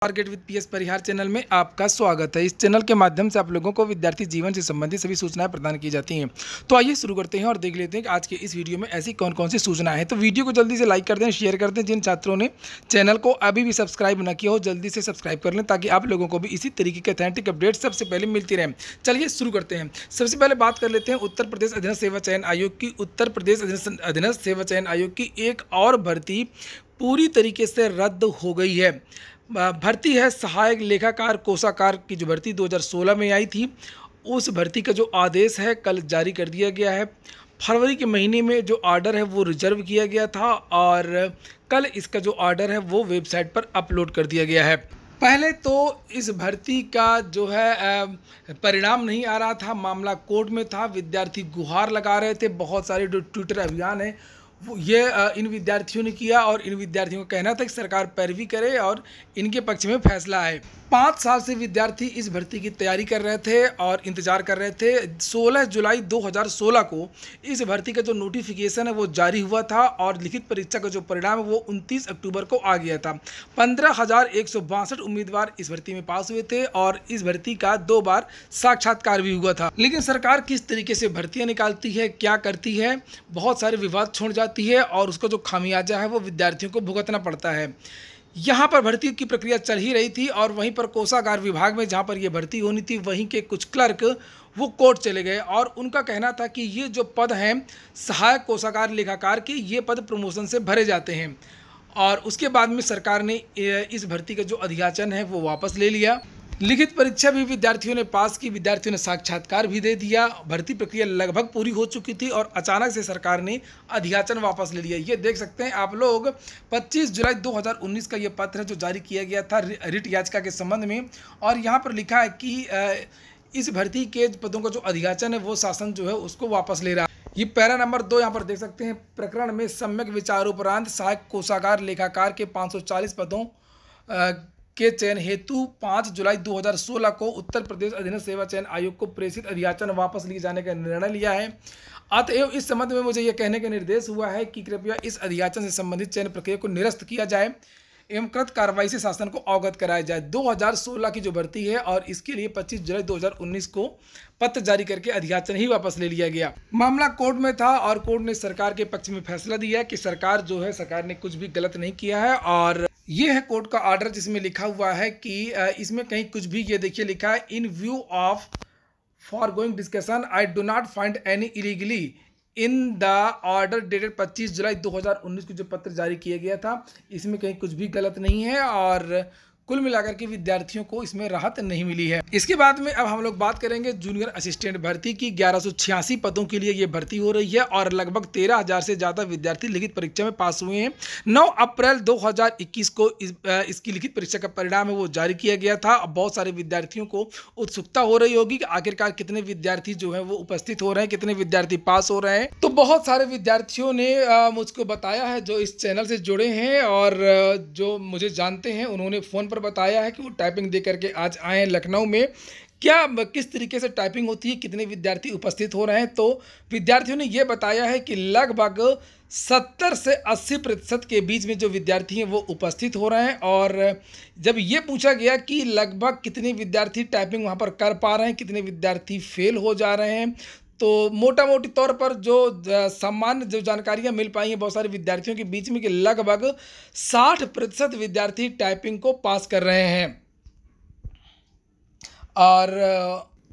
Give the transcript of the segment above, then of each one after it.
Target with PS Parihar channel में आपका स्वागत है। इस चैनल के माध्यम से आप लोगों को विद्यार्थी जीवन से संबंधित सभी सूचनाएं प्रदान की जाती हैं। तो आइए शुरू करते हैं और देख लेते हैं कि आज के इस वीडियो में ऐसी कौन कौन सी सूचनाएं हैं। तो वीडियो को जल्दी से लाइक कर दें, शेयर कर दें। जिन छात्रों ने चैनल को अभी भी सब्सक्राइब न किया हो जल्दी से सब्सक्राइब कर लें ताकि आप लोगों को भी इसी तरीके के ऑथेंटिक अपडेट सबसे पहले मिलती रहें। चलिए शुरू करते हैं। सबसे पहले बात कर लेते हैं उत्तर प्रदेश अधीनस्थ सेवा चयन आयोग की। उत्तर प्रदेश अधीनस्थ सेवा चयन आयोग की एक और भर्ती पूरी तरीके से रद्द हो गई है। भर्ती है सहायक लेखाकार कोषाकार की जो भर्ती 2016 में आई थी, उस भर्ती का जो आदेश है कल जारी कर दिया गया है। फरवरी के महीने में जो ऑर्डर है वो रिजर्व किया गया था और कल इसका जो ऑर्डर है वो वेबसाइट पर अपलोड कर दिया गया है। पहले तो इस भर्ती का जो है परिणाम नहीं आ रहा था, मामला कोर्ट में था, विद्यार्थी गुहार लगा रहे थे। बहुत सारे जो ट्विटर अभियान है वो ये इन विद्यार्थियों ने किया और इन विद्यार्थियों का कहना था कि सरकार पैरवी करे और इनके पक्ष में फैसला आए। 5 साल से विद्यार्थी इस भर्ती की तैयारी कर रहे थे और इंतजार कर रहे थे। 16 जुलाई 2016 को इस भर्ती का जो नोटिफिकेशन है वो जारी हुआ था और लिखित परीक्षा का जो परिणाम है वो 29 अक्टूबर को आ गया था। 15,162 उम्मीदवार इस भर्ती में पास हुए थे और इस भर्ती का 2 बार साक्षात्कार भी हुआ था। लेकिन सरकार किस तरीके से भर्तियां निकालती है, क्या करती है, बहुत सारे विवाद छोड़ जाती है और उसका जो खामियाजा है वो विद्यार्थियों को भुगतना पड़ता है। यहाँ पर भर्ती की प्रक्रिया चल ही रही थी और वहीं पर कोषागार विभाग में जहाँ पर ये भर्ती होनी थी वहीं के कुछ क्लर्क वो कोर्ट चले गए और उनका कहना था कि ये जो पद हैं सहायक कोषागार लेखाकार के, ये पद प्रमोशन से भरे जाते हैं। और उसके बाद में सरकार ने इस भर्ती का जो अध्याचन है वो वापस ले लिया। लिखित परीक्षा भी विद्यार्थियों ने पास की, विद्यार्थियों ने साक्षात्कार भी दे दिया। भर्ती प्रक्रिया लगभग पूरी हो चुकी थी और अचानक से सरकार ने अध्याचन वापस ले लिया। ये देख सकते हैं आप लोग, 25 जुलाई 2019 का ये पत्र है जो जारी किया गया था रिट याचिका के संबंध में। और यहाँ पर लिखा है कि इस भर्ती के पदों का जो अध्याचन है वो शासन जो है उसको वापस ले रहा है। ये पैरा नंबर 2 यहाँ पर देख सकते हैं। प्रकरण में सम्यक विचारोपरांत सहायक कोषागार लेखाकार के 540 पदों के चयन हेतु 5 जुलाई 2016 को उत्तर प्रदेश अधीनस्थ सेवा चयन आयोग को प्रेषित अध्याचन वापस लिए जाने का निर्णय लिया है। अतएव इस संबंध में मुझे यह कहने का निर्देश हुआ है कि कृपया इस अध्याचन से संबंधित चयन प्रक्रिया को निरस्त किया जाए एवं कृत कार्रवाई से शासन को अवगत कराया जाए। 2016 की जो भर्ती है और इसके लिए 25 जुलाई 2019 को पत्र जारी करके अध्याचन ही वापस ले लिया गया। मामला कोर्ट में था और कोर्ट ने सरकार के पक्ष में फैसला दिया कि सरकार ने कुछ भी गलत नहीं किया है। और ये है कोर्ट का ऑर्डर जिसमें लिखा हुआ है कि इसमें कहीं कुछ भी, ये देखिए लिखा है, इन view of forgoing discussion I do not find any illegally in the order dated 25 जुलाई 2019 को जो पत्र जारी किया गया था, इसमें कहीं कुछ भी गलत नहीं है और कुल मिलाकर के विद्यार्थियों को इसमें राहत नहीं मिली है। इसके बाद में अब हम लोग बात करेंगे जूनियर असिस्टेंट भर्ती की। 1186 पदों के लिए ये भर्ती हो रही है और लगभग 13,000 से ज़्यादा विद्यार्थी लिखित परीक्षा में पास हुए हैं। 9 अप्रैल 2021 को इसकी लिखित परीक्षा का परिणाम है वो जारी किया गया था। अब बहुत सारे विद्यार्थियों को उत्सुकता हो रही होगी कि आखिरकार कितने विद्यार्थी जो है वो उपस्थित हो रहे हैं, कितने विद्यार्थी पास हो रहे हैं। तो बहुत सारे विद्यार्थियों ने मुझको बताया है जो इस चैनल से जुड़े हैं और जो मुझे जानते हैं, उन्होंने फ़ोन बताया है कि वो टाइपिंग दे करके आज आए हैं लखनऊ में। किस तरीके से टाइपिंग होती है, कितने विद्यार्थी उपस्थित हो रहे हैं, तो विद्यार्थियों ने ये बताया है कि लगभग 70 से 80% के बीच में जो विद्यार्थी हैं वो उपस्थित हो रहे हैं। और जब ये पूछा गया कि लगभग कितने विद्यार्थी टाइपिंग वहाँ पर कर पा रहे हैं, कितने विद्यार्थी फेल हो जा रहे हैं, तो मोटा मोटी तौर पर जो सामान्य जो जानकारियां मिल पाई हैं बहुत सारे विद्यार्थियों के बीच में कि लगभग 60% विद्यार्थी टाइपिंग को पास कर रहे हैं। और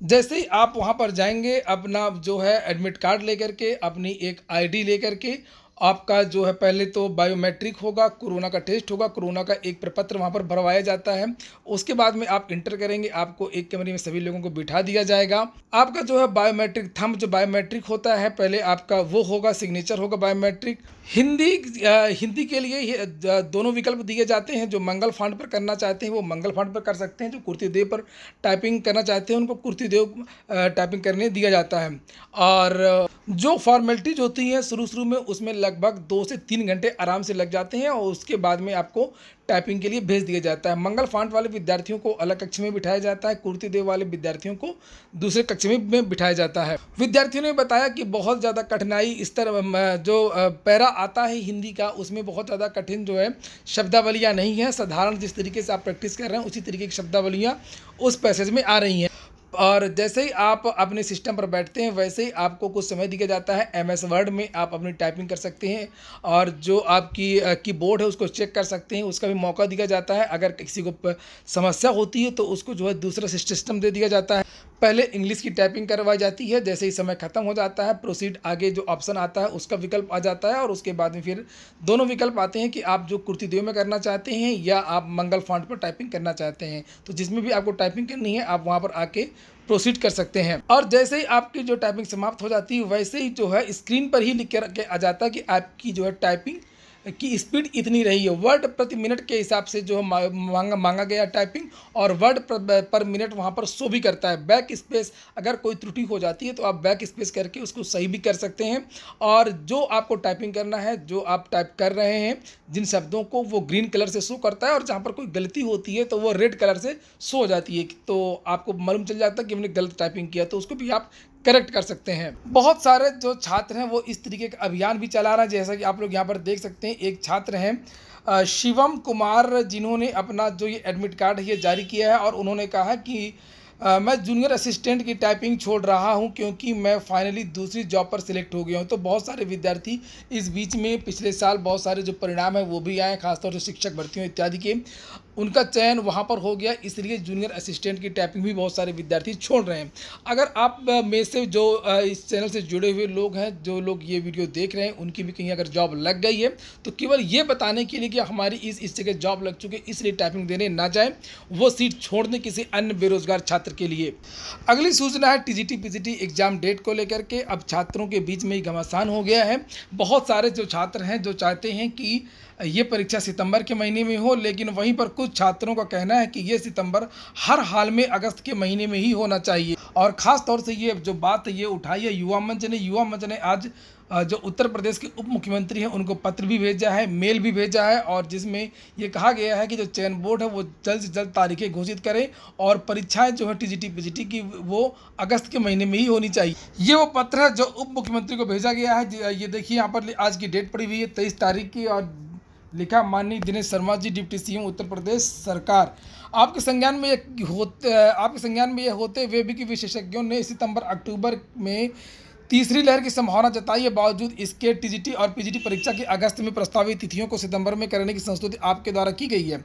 जैसे ही आप वहां पर जाएंगे, अपना जो है एडमिट कार्ड लेकर के, अपनी एक आईडी लेकर के, आपका जो है पहले तो बायोमेट्रिक होगा, कोरोना का टेस्ट होगा, कोरोना का एक प्रपत्र वहाँ पर भरवाया जाता है। उसके बाद में आप इंटर करेंगे, आपको एक कमरे में सभी लोगों को बिठा दिया जाएगा। आपका जो है बायोमेट्रिक थंब जो बायोमेट्रिक होता है, पहले आपका वो होगा, सिग्नेचर होगा बायोमेट्रिक। हिंदी के लिए दोनों विकल्प दिए जाते हैं। जो मंगल फॉन्ट पर करना चाहते हैं वो मंगल फॉन्ट पर कर सकते हैं, जो कुर्तीदेव पर टाइपिंग करना चाहते हैं उनको कुर्तीदेव टाइपिंग करने दिया जाता है। और जो फॉर्मेलिटीज होती हैं शुरू में उसमें लगभग 2 से 3 घंटे आराम से लग जाते हैं और उसके बाद में आपको टाइपिंग के लिए भेज दिया जाता है। मंगल फांट वाले विद्यार्थियों को अलग कक्ष में बिठाया जाता है, कुर्ती देव वाले विद्यार्थियों को दूसरे कक्ष में बिठाया जाता है। विद्यार्थियों ने बताया कि बहुत ज़्यादा कठिनाई इस तरह जो पैरा आता है हिंदी का, उसमें बहुत ज़्यादा कठिन जो है शब्दावलियाँ नहीं है। साधारण जिस तरीके से आप प्रैक्टिस कर रहे हैं उसी तरीके की शब्दावलियाँ उस पैसेज में आ रही हैं। और जैसे ही आप अपने सिस्टम पर बैठते हैं वैसे ही आपको कुछ समय दिया जाता है। MS वर्ड में आप अपनी टाइपिंग कर सकते हैं और जो आपकी कीबोर्ड है उसको चेक कर सकते हैं, उसका भी मौका दिया जाता है। अगर किसी को समस्या होती है तो उसको जो है दूसरा सिस्टम दे दिया जाता है। पहले इंग्लिश की टाइपिंग करवाई जाती है, जैसे ही समय खत्म हो जाता है प्रोसीड आगे जो ऑप्शन आता है उसका विकल्प आ जाता है और उसके बाद में फिर दोनों विकल्प आते हैं कि आप जो कुर्ती देव में करना चाहते हैं या आप मंगल फॉन्ट पर टाइपिंग करना चाहते हैं। तो जिसमें भी आपको टाइपिंग करनी है आप वहाँ पर आके प्रोसीड कर सकते हैं। और जैसे ही आपकी जो टाइपिंग समाप्त हो जाती है वैसे ही जो है स्क्रीन पर ही लिख के आ जाता है कि आपकी जो है टाइपिंग की स्पीड इतनी रही है। वर्ड प्रति मिनट के हिसाब से जो मांगा गया टाइपिंग और वर्ड पर मिनट वहाँ पर शो भी करता है। बैक स्पेस अगर कोई त्रुटि हो जाती है तो आप बैक स्पेस करके उसको सही भी कर सकते हैं। और जो आपको टाइपिंग करना है, जो आप टाइप कर रहे हैं जिन शब्दों को, वो ग्रीन कलर से शो करता है और जहाँ पर कोई गलती होती है तो वो रेड कलर से शो हो जाती है। तो आपको मालूम चल जाता है कि हमने गलत टाइपिंग किया, तो उसको भी आप करेक्ट कर सकते हैं। बहुत सारे जो छात्र हैं वो इस तरीके का अभियान भी चला रहा है, जैसा कि आप लोग यहाँ पर देख सकते हैं। एक छात्र हैं शिवम कुमार, जिन्होंने अपना जो ये एडमिट कार्ड है ये जारी किया है और उन्होंने कहा कि मैं जूनियर असिस्टेंट की टाइपिंग छोड़ रहा हूं क्योंकि मैं फाइनली दूसरी जॉब पर सिलेक्ट हो गया हूं। तो बहुत सारे विद्यार्थी इस बीच में पिछले साल बहुत सारे जो परिणाम है वो भी आए, खासतौर से शिक्षक भर्तियों इत्यादि के, उनका चयन वहां पर हो गया, इसलिए जूनियर असिस्टेंट की टाइपिंग भी बहुत सारे विद्यार्थी छोड़ रहे हैं। अगर आप में से जो इस चैनल से जुड़े हुए लोग हैं, जो लोग ये वीडियो देख रहे हैं, उनकी भी कहीं अगर जॉब लग गई है तो केवल ये बताने के लिए कि हमारी इस जगह जॉब लग चुकी है इसलिए टाइपिंग देने ना जाए, वो सीट छोड़ दें किसी अन्य बेरोजगार छात्र के लिए। अगली सूचना है TGT PGT एग्जाम डेट को लेकर के। अब छात्रों के बीच में ही घमासान हो गया है। बहुत सारे जो छात्र हैं जो चाहते हैं कि ये परीक्षा सितंबर के महीने में हो, लेकिन वहीं पर कुछ छात्रों का कहना है कि ये सितंबर हर हाल में अगस्त के महीने में ही होना चाहिए। और ख़ास तौर से ये जो बात ये उठाई है युवा मंच ने आज जो उत्तर प्रदेश के उप मुख्यमंत्री हैं उनको पत्र भी भेजा है, मेल भी भेजा है और जिसमें ये कहा गया है कि जो चयन बोर्ड है वो जल्द से जल्द तारीखें घोषित करे और परीक्षाएं जो है TGT PGT की वो अगस्त के महीने में ही होनी चाहिए। ये वो पत्र है जो उप मुख्यमंत्री को भेजा गया है। ये देखिए यहाँ पर आज की डेट पड़ी हुई है 23 तारीख की और लिखा माननीय दिनेश शर्मा जी, डिप्टी CM उत्तर प्रदेश सरकार। आपके संज्ञान में ये होते हुए भी कि विशेषज्ञों ने सितंबर अक्टूबर में तीसरी लहर की संभावना जताई है, बावजूद इसके TGT और PGT परीक्षा की अगस्त में प्रस्तावित तिथियों को सितंबर में करने की संस्तुति आपके द्वारा की गई है।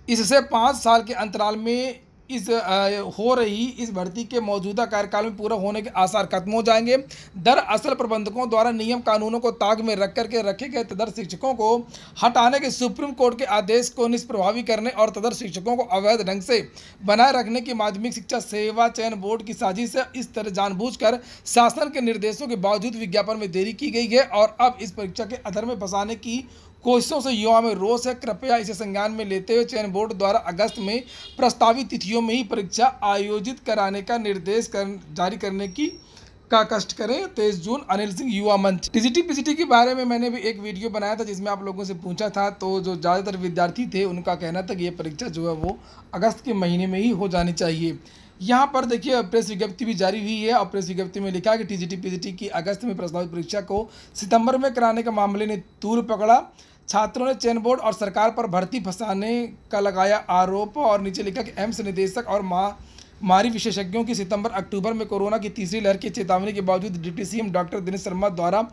इससे 5 साल के अंतराल में हो रही इस भर्ती के मौजूदा कार्यकाल में पूरा होने के आसार खत्म हो जाएंगे। दरअसल प्रबंधकों द्वारा नियम कानूनों को ताक में रख करके रखे गए तदर्थ शिक्षकों को हटाने के सुप्रीम कोर्ट के आदेश को निष्प्रभावी करने और तदर्थ शिक्षकों को अवैध ढंग से बनाए रखने की माध्यमिक शिक्षा सेवा चयन बोर्ड की साजिश से इस तरह जानबूझकर शासन के निर्देशों के बावजूद विज्ञापन में देरी की गई है और अब इस परीक्षा के अधर में फंसाने की कोशिशों से युवा में रोष है। कृपया इसे संज्ञान में लेते हुए चयन बोर्ड द्वारा अगस्त में प्रस्तावित तिथियों में ही परीक्षा आयोजित कराने का निर्देश जारी करने का कष्ट करें। 23 जून, अनिल सिंह, युवा मंच। TGT PGT के बारे में मैंने भी एक वीडियो बनाया था जिसमें आप लोगों से पूछा था, तो जो ज़्यादातर विद्यार्थी थे उनका कहना था कि ये परीक्षा जो है वो अगस्त के महीने में ही हो जानी चाहिए। यहाँ पर देखिए प्रेस विज्ञप्ति भी जारी हुई है और प्रेस विज्ञप्ति में लिखा है कि TGT PGT की अगस्त में प्रस्तावित परीक्षा को सितंबर में कराने के मामले ने तूल पकड़ा। छात्रों ने चयन बोर्ड और सरकार पर भर्ती फंसाने का लगाया आरोप और नीचे लिखा कि एम्स निदेशक और मारी विशेषज्ञों की सितंबर अक्टूबर में कोरोना की तीसरी लहर की चेतावनी के बावजूद deputy CM doctor Dinesh Sharma द्वारा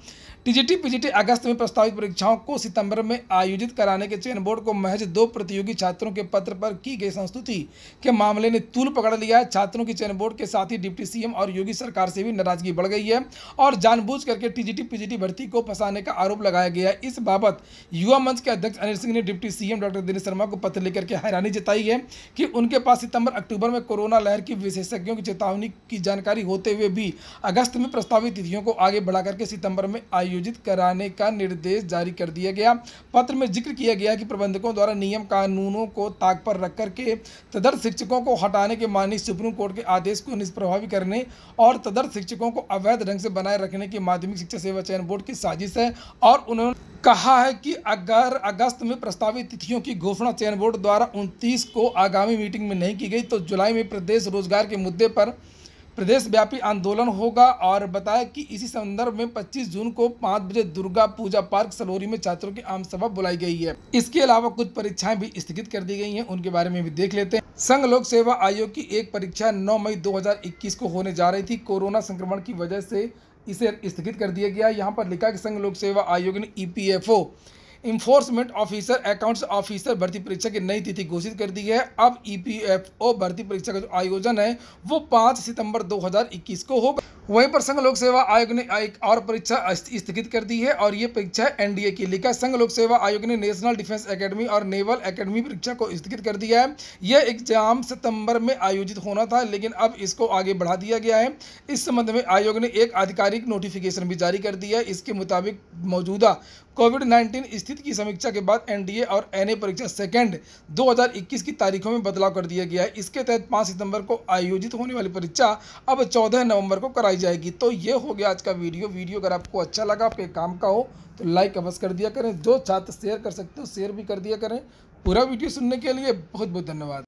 TGT PGT अगस्त में प्रस्तावित परीक्षाओं को सितंबर में आयोजित कराने के चयन बोर्ड को महज 2 प्रतियोगी छात्रों के पत्र पर की गई संस्तुति के मामले ने तूल पकड़ लिया है। छात्रों की चयन बोर्ड के साथ ही डिप्टी CM और योगी सरकार से भी नाराजगी बढ़ गई है और जानबूझ करके TGT PGT भर्ती को फंसाने का आरोप लगाया गया है। इस बाबत युवा मंच के अध्यक्ष अनिल सिंह ने deputy CM doctor Dinesh Sharma को पत्र लेकर के हैरानी जताई है कि उनके पास सितंबर अक्टूबर में कोरोना लहर की विशेषज्ञों की चेतावनी की जानकारी होते हुए भी अगस्त में प्रस्तावित तिथियों को आगे बढ़ा करके सितंबर में आयोजित कराने का निर्देश जारी कर दिया गया। पत्र में जिक्र किया गया कि प्रबंधकों द्वारा नियम कानूनों को ताक पर रख करके तदर्थ शिक्षकों को हटाने के माननीय सुप्रीम कोर्ट के आदेश को निष्प्रभावी करने और तदर्थ शिक्षकों को अवैध ढंग से बनाए रखने की माध्यमिक शिक्षा सेवा चयन बोर्ड की साजिश है। और उन्होंने कहा है कि अगर अगस्त में प्रस्तावित तिथियों की घोषणा चयन बोर्ड द्वारा 29 को आगामी मीटिंग में नहीं की गई तो जुलाई में प्रदेश रोजगार के मुद्दे पर प्रदेश व्यापी आंदोलन होगा। और बताया कि इसी संदर्भ में 25 जून को 5 बजे दुर्गा पूजा पार्क सलोरी में छात्रों की आम सभा बुलाई गई है। इसके अलावा कुछ परीक्षाएं भी स्थगित कर दी गई हैं, उनके बारे में भी देख लेते हैं। संघ लोक सेवा आयोग की एक परीक्षा 9 मई 2021 को होने जा रही थी। कोरोना संक्रमण की वजह से इसे स्थगित कर दिया गया। यहाँ पर लिखा कि संघ लोक सेवा आयोग ने EPFO enforcement officer accounts officer भर्ती परीक्षा की नई तिथि घोषित कर दी है। अब EPFO भर्ती परीक्षा का जो आयोजन है वो 5 सितंबर 2021 को होगा। वहीं पर संघ लोक सेवा आयोग ने एक और परीक्षा स्थगित कर दी है और ये परीक्षा NDA की। लिखा संघ लोक सेवा आयोग ने नेशनल डिफेंस एकेडमी और नेवल एकेडमी परीक्षा को स्थगित कर दिया है। यह एग्जाम सितंबर में आयोजित होना था लेकिन अब इसको आगे बढ़ा दिया गया है। इस संबंध में आयोग ने एक आधिकारिक नोटिफिकेशन भी जारी कर दिया है। इसके मुताबिक मौजूदा कोविड-19 स्थिति की समीक्षा के बाद NDA और NA परीक्षा सेकेंड 2021 की तारीखों में बदलाव कर दिया गया है। इसके तहत 5 सितंबर को आयोजित होने वाली परीक्षा अब 14 नवंबर को कराई जाएगी। तो ये हो गया आज का वीडियो अगर आपको अच्छा लगा, आपके काम का हो तो लाइक अवश्य कर दिया करें। जो छात्र शेयर कर सकते हो शेयर भी कर दिया करें। पूरा वीडियो सुनने के लिए बहुत बहुत धन्यवाद।